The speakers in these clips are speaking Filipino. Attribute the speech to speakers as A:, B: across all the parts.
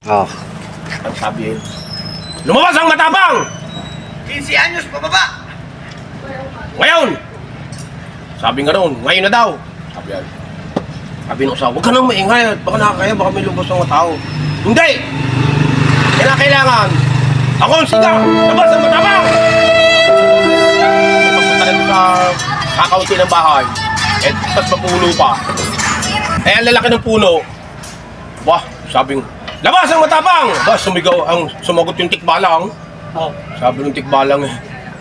A: Oh.
B: Ang sabi eh, lumabas ang matapang!
C: 15 anyos pababa!
B: Ngayon! Sabi nga noon, ngayon na daw. Sabi yan. Sabi nung asawa, huwag ka nang maingay. Baka nakakaya, baka may lubos ng tao. Hindi! Kailangan. Ako ang siga! Labas ang matapang! Pagpunta na sa kakaunti ng bahay. Eh, tapos mapuno pa. Eh, ang lalaki ng puno. Wah, sabing, labas ang matapang! Ba, sumagot yung tikbalang.
D: Oh.
B: Sabi ng tikbalang eh.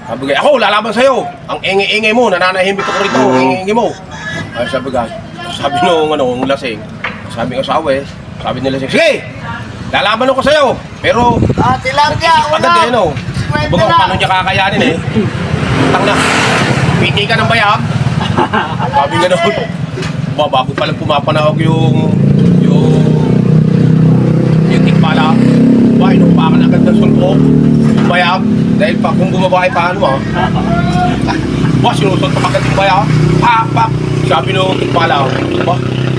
B: Sabi nga, ako lalaban sa'yo. Ang ingay-ingay mo, nananahimik ako rito, ang ingay mo. Ay, sabi nung lasing. Sabi ng asawa eh. Sabi nila lasing, sige! Lalaban ako sa'yo. Pero,
C: Tilapia!
B: agad eh, no? Baga, paano niya kakayanin eh? Tang na, piti ka ng bayag. Sabi nga noon, bago palang pumapanahog yung tikbala. Ba, inupakan agad ng suntok. Yung bayag. Dahil pa kung bumabae paano ba, sinusuntok agad yung bayag. Pak! Sabi nung tikbala, ba,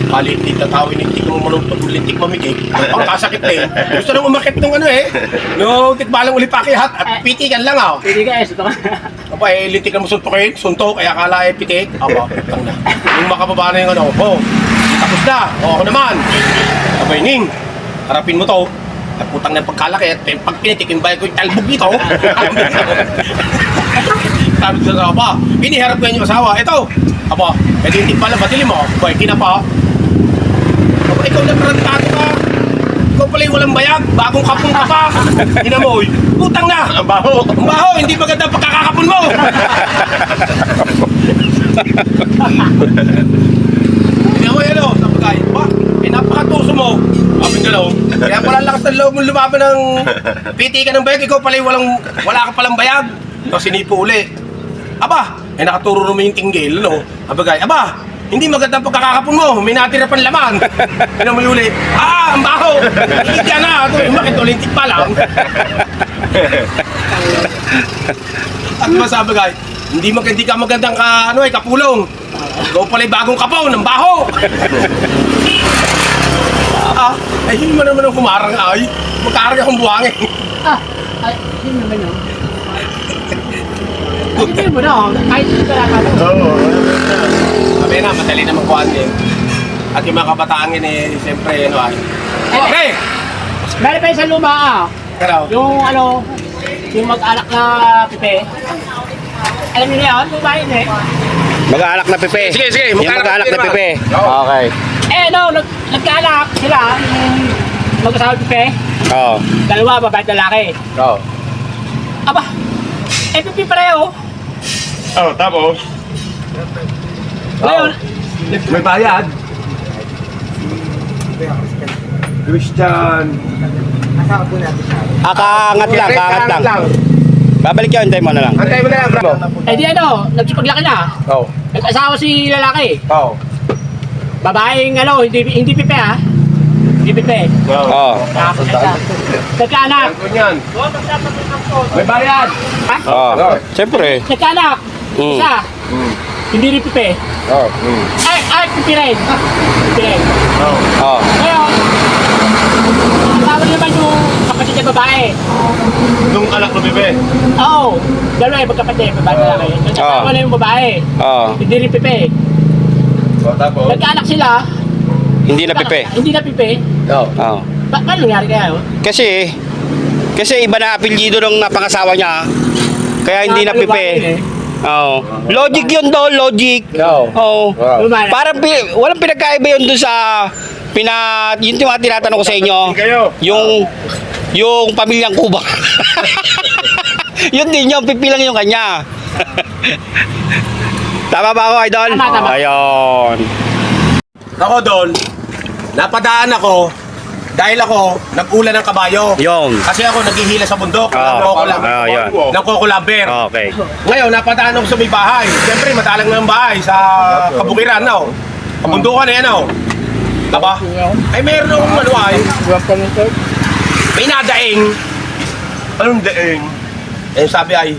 B: kalintik na tawin, lintik mo manuntok, lintik mamigay. Ang kasakit na eh. Gusto nang umakit nung yung tikbalang ulipakihat at pitikan lang
D: Pwede ka, ito ka.
B: Aba eh, lintik na mo suntok, kaya akala eh pitik. Aba, tang na. Yung makababa na yung tapos na, ako naman. Abay, Ning, harapin mo to. At putang na pagkalaki at pag pinitik yung bahay ko yung talbog nito. Sabi sa asawa, piniharap ko yan yung asawa. Ito, aba, hindi pala, batili mo. Aba, kinapa. Aba, ikaw na parantado ka. Ikaw pala yung walang bayag, bagong kapong ka pa. Hinamoy, putang na. Ang baho, hindi maganda pagkakakapon mo. Hinamoy, sabi kayo, ba, napakatuso mo. Sabi nga kaya pala lakas ng loob mong lumaban ng piti ka ng bayag, ikaw pala yung wala ka palang bayag. Tapos sinipo uli. Aba, nakaturo naman yung tinggil, Abagay, aba, hindi magandang pagkakakapon mo, may natira pang laman. Mo uli, ang baho, ikikya na, umakit ulintik pa lang. At masabi guys, hindi ka magandang kapulong. Ikaw pala yung bagong kapaw ng baho. Hindi mo naman ang kumarang ay. Magkarang akong buwangin.
D: Hindi naman yun. Hindi mo na, kahit hindi ka nakapag.
B: Oo. Sabi na, madali na magkuhan din. At yung mga kabataan siyempre, Hey!
D: Meron pa yung sa luma
B: Hello?
D: Yung mag-alak na pipe. Alam niyo na yun, luma yun eh.
A: Mag-aalak na pepe.
B: Sige,
A: Yung mag-aalak na pepe. Okay.
D: Nagkaalak sila, yung mag-asawa pipe.
A: Oo.
D: Dalawa, babae at lalaki.
B: Oo.
D: Aba, pipe pareho.
B: Tapos?
D: Ngayon,
B: May bayad. Christian.
A: Kaangat lang. Babalik yun, hintay mo na lang.
B: Antay mo na lang, bro.
D: nagsipaglaki na.
B: Oo.
D: Nag-asawa si lalaki.
B: Oo.
D: Babaeng hindi pipe Hindi pipe.
A: Oo.
D: Nagkaanak.
B: Yan. May bayad.
A: Oo. Siyempre.
D: Nagkaanak. Isa. Hindi rin pipe.
B: Oo.
D: Pipe rin. Pipe rin.
A: Oo.
D: Ngayon, asawa naman yung kapatid na babae.
B: Nung anak mo, bebe.
D: Oo. Dalawa yung magkapatid, babae na lalaki. Nagkaasawa na yung babae.
A: Oo.
D: Hindi rin pipe.
B: Tapos?
D: Nagkaanak sila.
A: Hindi na pepe.
D: Hindi na pipe.
A: Oo.
D: Paano nangyari kaya yun?
A: Kasi iba na apelyido ng napangasawa niya. Kaya hindi na pepe. Oo. Logic yun doon, logic. Oo. Parang walang pinagkaiba yun doon sa yun yung mga tinatanong ko sa inyo. Yung pamilyang Kuba. Yun din yung pipilang yung kanya. Tama ba ako, idol?
D: Tama.
A: Ayun.
B: Ako doon, napadaan ako dahil ako nag-ulan ng kabayo.
A: Yung.
B: Kasi ako naghihila sa bundok
A: Yun.
B: ng Coco-Lumber.
A: Okay.
B: Ngayon, napadaan ako sa may bahay. Siyempre, madalang ng bahay sa kabukiran, kabundukan na yan, Aba? Ay, meron akong may nadaing. Anong daing? Sabi ay,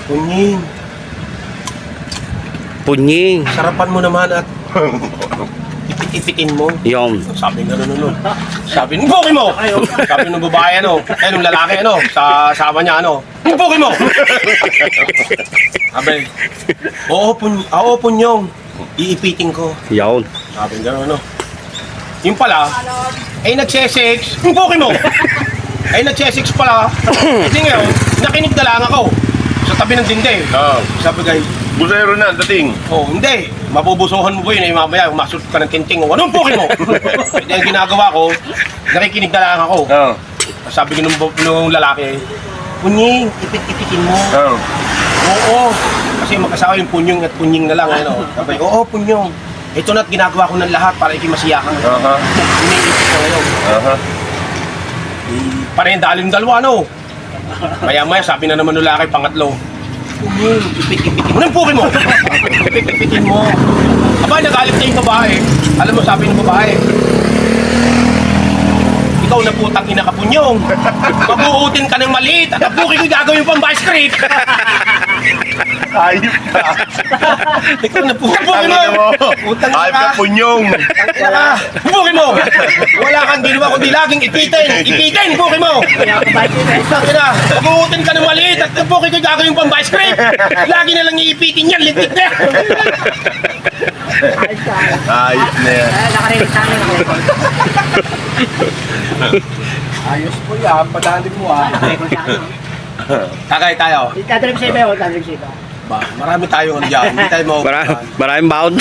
B: Punying,
A: Punying.
B: sarapan mo naman at ipit-ipitin mo.
A: Yun.
B: Sabi nga nun. Sabi nung buki mo. Sabi nung babae nung lalaki sa asawa niya nung buki mo. Sabi, oo punyong, iipitin ko.
A: Yun.
B: Sabi nga Yung pala, ay nagsesex, yung buki mo. Ay nagsesex pala. Hindi ngayon, nakinig na lang ako. Sa tabi ng dinde. Sabi guys,
E: Busero na, dating.
B: hindi. Mabubusuhan mo ba yun? Mamaya, umasot ka ng tinting. Anong buki mo? Hindi ang ginagawa ko, nakikinig na lang ako. Sabi ko nung lalaki, Punying, ipit-ipitin mo. Oo. Kasi magkasawa yung punyong at punying na lang. Sabi, oo, punyong. Ito na't ginagawa ko ng lahat para ikimasiya ka. Iniipit ko ngayon. Parang daling dalawa, Maya-maya, sabi na naman ng lalaki, pangatlo. Punying, ipit-ipitin mo. Anong puki mo? Ipit-ipitin mo. Aba, nagalit na yung babae. Alam mo, sabi ng babae, ikaw na putang ina ka, Punyong. Mabuutin ka ng maliit at ang puki ko gagawin pang vice grip.
E: Ayop ka.
B: Ikaw na puki mo. Putang
E: Ayop ka,
B: ina ka.
E: punyong.
B: Puki mo. Wala kang ginawa kundi laging ipitin. Ipitin, puki mo. Putang ina. Mabuutin ka ng maliit at ang puki ko gagawin pang vice grip. Lagi na lang iipitin yan. Lintik na.
E: Ayop na yan.
D: Nakarinig sa amin ako.
B: Ayos po yan. Padali mo Kakay tayo.
D: Tatalog sa iba, tatalog sa iba.
B: Marami tayong dyan. Hindi tayo
A: Maraming baon.